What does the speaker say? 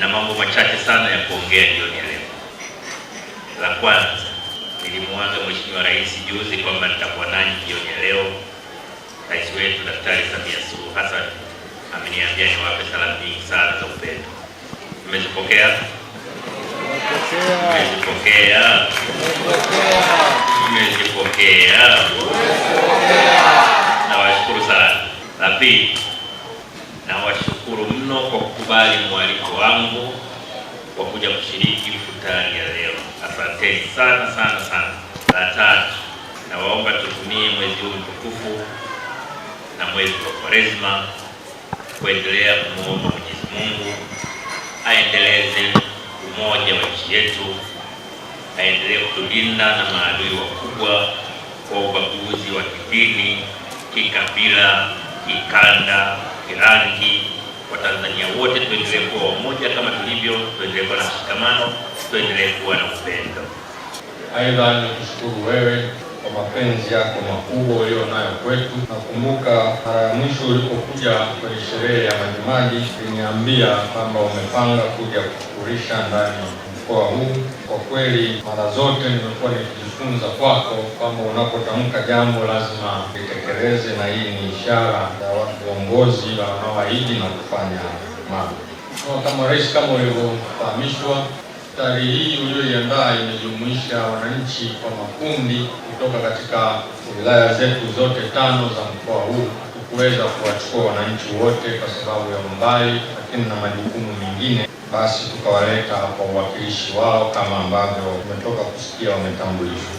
na mambo machache sana ya kuongea jioni ya leo. La kwanza, nilimwaga Mheshimiwa Rais juzi kwamba nitakuwa nanyi jioni ya leo. Rais wetu Daktari Samia Suluhu Hassan ameniambia niwape salamu nyingi sana za upendo. Mmezipokea? Mmezipokea? Mmezipokea? Nawashukuru sana. La pili, nawashukuru mno kwa kukubali mwaliko wangu wa kuja kushiriki futari ya leo. Asanteni sana sana sana. La tatu, nawaomba tutumie mwezi huu mtukufu na mwezi wa Kwaresma kuendelea kumwomba Mwenyezi Mungu aendeleze umoja wa nchi yetu, aendelee kutulinda na maadui wakubwa kwa ubaguzi wa kidini, kikabila, kikanda, kirangi. Watanzania wote tuendelee kuwa wamoja kama tulivyo, tuendelee kuwa na mshikamano, tuendelee kuwa na upendo. Aidha, nikushukuru wewe kwa mapenzi yako makubwa ulionayo kwetu. Nakumbuka mara ya mwisho ulipokuja kwenye sherehe ya Majimaji uliniambia kwamba umepanga kuja kufurisha ndani ya mkoa huu. Kwa kweli mara zote nimekuwa nikijifunza kwako kwamba unapotamka jambo lazima litekeleze, na hii ni ishara ya viongozi wanaoahidi na kufanya mambo. Kama rais, kama ulivyofahamishwa, futari hii uliyoiandaa imejumuisha wananchi kwa makundi kutoka katika wilaya zetu zote 5 za mkoa huu. Kuweza kuwachukua wananchi wote kwa sababu ya umbali, lakini na majukumu mengine, basi tukawaleta kwa uwakilishi wao kama ambavyo tumetoka kusikia wametambulishwa.